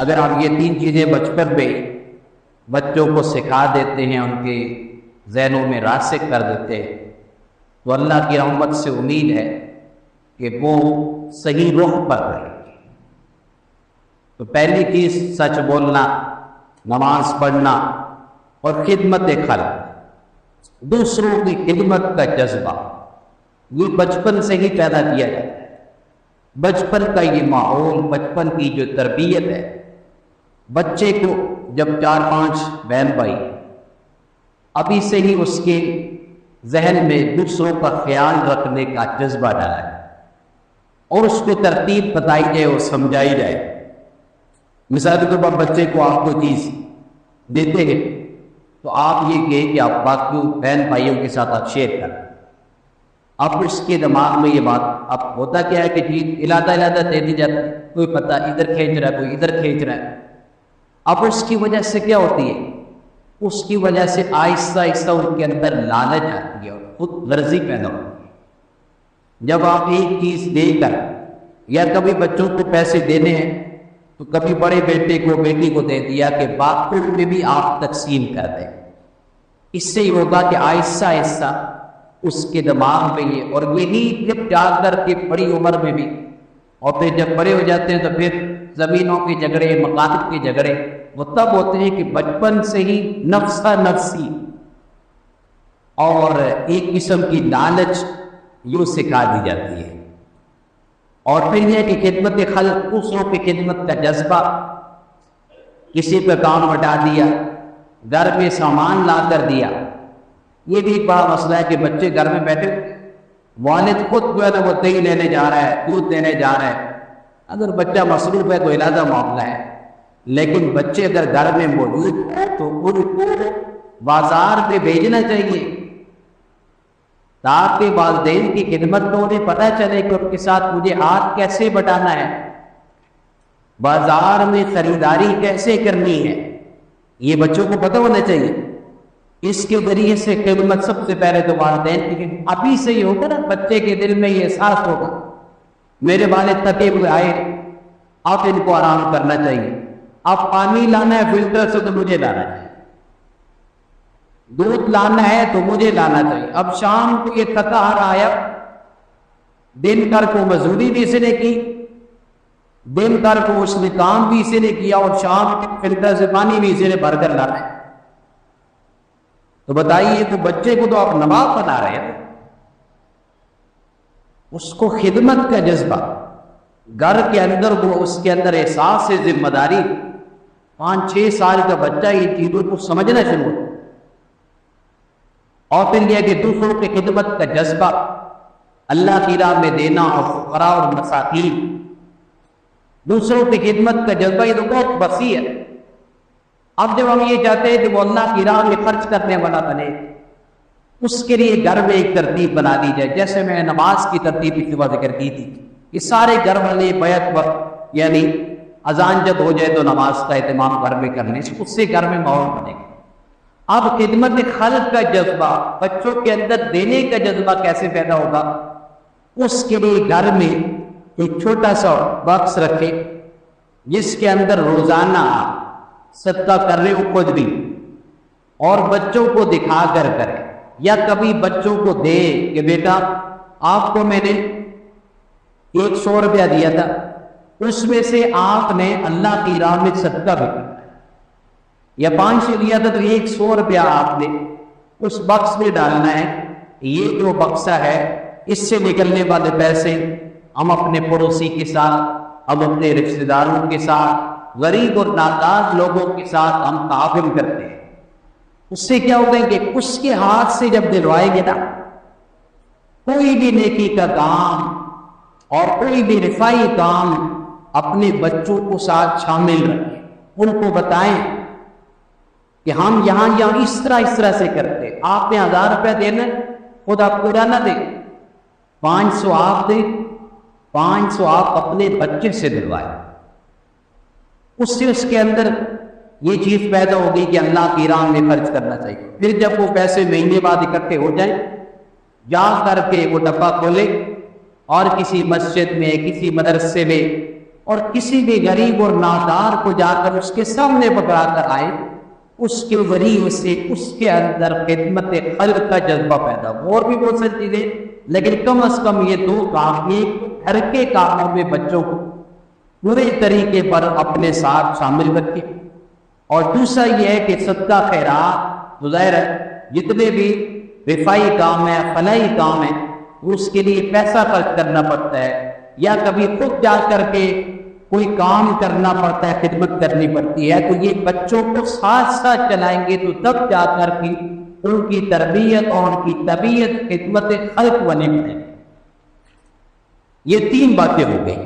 اگر آپ یہ 3 چیزیں بچپن میں بچوں کو سکھا دیتے ہیں، ان کے ذہنوں میں راسخ کر دیتے ہیں، تو اللہ کی رحمت سے امید ہے کہ وہ صحیح رخ پر رہیں گے۔ تو پہلی چیز سچ بولنا، نماز پڑھنا اور خدمت خلق، دوسروں کی خدمت کا جذبہ، یہ بچپن سے ہی پیدا کیا جاتا ہے۔ بچپن کا یہ ماحول، بچپن کی جو تربیت ہے، بچے کو جب 4-5 بہن بھائی، ابھی سے ہی اس کے ذہن میں دوسروں کا خیال رکھنے کا جذبہ ڈالا ہے اور اس کو ترتیب بتائی جائے اور سمجھائی جائے۔ مثال کے طور پر بچے کو آپ کوئی چیز دیتے ہیں تو آپ یہ کہیں کہ آپ باقی بہن بھائیوں کے ساتھ آپ شیئر کریں۔ اب اس کے دماغ میں یہ بات، اب ہوتا کیا ہے کہ چیز علادہ دے دی جاتی ہے، کوئی پتہ ادھر کھینچ رہا ہے، کوئی ادھر کھینچ رہا ہے۔ اب اس کی وجہ سے کیا ہوتی ہے؟ اس کی وجہ سے آہستہ آہستہ ان کے اندر لالچ آتی ہے اور خود غرضی پیدا ہوتی ہے۔ جب آپ ایک چیز دے کر، یا کبھی بچوں کو پیسے دینے ہیں تو کبھی بڑے بیٹے کو بیٹی کو دے دیا کہ باقیوں میں بھی آپ تقسیم کر دیں، اس سے یہ ہوگا کہ آہستہ آہستہ اس کے دماغ میں یہ، اور یہی جب جا کر کے بڑی عمر میں بھی، اور پھر جب بڑے ہو جاتے ہیں تو پھر زمینوں کے جھگڑے، مکاتب کے جھگڑے وہ تب ہوتے ہیں کہ بچپن سے ہی نفسا نفسی اور ایک قسم کی لالچ یوں سکھا دی جاتی ہے۔ اور پھر یہ کہ خدمت خلق، دوسروں کی خدمت کا جذبہ، کسی پہ کام بٹا دیا، گھر میں سامان لا کر دیا۔ یہ بھی ایک بڑا مسئلہ ہے کہ بچے گھر میں بیٹھے، والد خود جو ہے نا وہ دہی لینے جا رہا ہے، دودھ دینے جا رہا ہے۔ اگر بچہ مصروف ہے تو علیحدہ معاملہ ہے، لیکن بچے اگر گھر میں موجود ہیں تو ان کو بازار پہ بھیجنا چاہیے تاکہ والدین کی خدمت کو انہیں پتہ چلے کہ ان کے ساتھ مجھے ہاتھ کیسے بٹانا ہے، بازار میں خریداری کیسے کرنی ہے، یہ بچوں کو پتہ ہونا چاہیے۔ اس کے ذریعے سے خدمت سب سے پہلے تو والدین کی ابھی سے ہی ہوگا نا، بچے کے دل میں یہ احساس ہوگا میرے والد تھکے ہوئے آئے، اب ان کو آرام کرنا چاہیے، اب پانی لانا ہے فلٹر سے تو مجھے لانا ہے، دودھ لانا ہے تو مجھے لانا چاہیے۔ اب شام کو یہ تھکا ہارا آیا، دن کر کو مزدوری بھی اسی نے کی، دن کر کو اس نے کام بھی اسی نے کیا، اور شام کو فلٹر سے پانی بھی اسی نے بھر کر لانا ہے۔ تو بتائیے، تو بچے کو تو آپ نواب بنا رہے ہیں، اس کو خدمت کا جذبہ گھر کے اندر، وہ اس کے اندر احساس سے ذمہ داری، 5-6 سال کا بچہ یہ چیزوں کو سمجھنا شروع ہوتا ہے۔ اور پھر یہ کہ دوسروں کی خدمت کا جذبہ، اللہ کی راہ میں دینا، اور فقراء اور مساکین، دوسروں کی خدمت کا جذبہ، یہ تو بہت وسیع ہے۔ اب جب ہم یہ چاہتے ہیں کہ وہ اللہ کی راہ میں خرچ کرنے والا بنے، اس کے لیے گھر میں ایک ترتیب بنا دی جائے، جیسے میں نے نماز کی ترتیب کی ذکر کی تھی کہ سارے گھر والے بیعت وقت، یعنی اذان جب ہو جائے تو نماز کا اہتمام گھر میں کرنے سے اس سے گھر میں ماحول بنے گا۔ اب خدمت خلق کا جذبہ، بچوں کے اندر دینے کا جذبہ کیسے پیدا ہوگا؟ اس کے لیے گھر میں ایک چھوٹا سا باکس رکھے جس کے اندر روزانہ صدقہ کر رہے ہو خود بھی، اور بچوں کو دکھا کر کرے، یا کبھی بچوں کو دے کہ بیٹا آپ کو میں نے 100 روپیہ دیا تھا، اس میں سے آپ نے اللہ کی راہ میں صدقہ بھی کرنا ہے، یا 500 دیا تھا تو 100 روپیہ آپ نے اس بکس میں ڈالنا ہے۔ یہ جو بکسہ ہے، اس سے نکلنے والے پیسے ہم اپنے پڑوسی کے ساتھ، ہم اپنے رشتہ داروں کے ساتھ، غریب اور نادار لوگوں کے ساتھ ہم تعاون کرتے ہیں۔ اس سے کیا ہوگا کہ اس کے ہاتھ سے جب دلوائے گے نا کوئی بھی نیکی کا کام اور کوئی بھی رفائی کام، اپنے بچوں کو ساتھ شامل رکھیں، ان کو بتائیں کہ ہم یہاں اس طرح سے کرتے ہیں۔ آپ نے 1000 روپیہ دینا، خود آپ کو جانا دے، 500 آپ دیں، 500 آپ اپنے بچے سے دلوائیں۔ اس سے اس کے اندر یہ چیز پیدا ہوگی کہ اللہ کی راہ میں خرچ کرنا چاہیے۔ پھر جب وہ پیسے مہینے بعد اکٹھے ہو جائیں، جا کر کے وہ ڈبہ کھولے اور کسی مسجد میں، کسی مدرسے میں اور کسی بھی غریب اور نادار کو جا کر اس کے سامنے پکڑا کر آئے، اس کے ذریعے سے اس کے اندر خدمت خلق کا جذبہ پیدا ہو۔ اور بھی بہت ساری چیزیں، لیکن کم از کم یہ دو کام، ایک گھر کے کاموں میں بچوں کو پورے طریقے پر اپنے ساتھ شامل رکھے، اور دوسرا یہ ہے کہ صدقہ خیرات، ظاہر ہے جتنے بھی رفائی کام ہے، فلاحی کام ہے، اس کے لیے پیسہ خرچ کرنا پڑتا ہے، یا کبھی خود جا کر کے کوئی کام کرنا پڑتا ہے، خدمت کرنی پڑتی ہے، تو یہ بچوں کو ساتھ ساتھ چلائیں گے تو تب جا کر کے ان کی تربیت اور ان کی طبیعت خدمت خلق بنے گی۔ یہ تین باتیں ہو گئی۔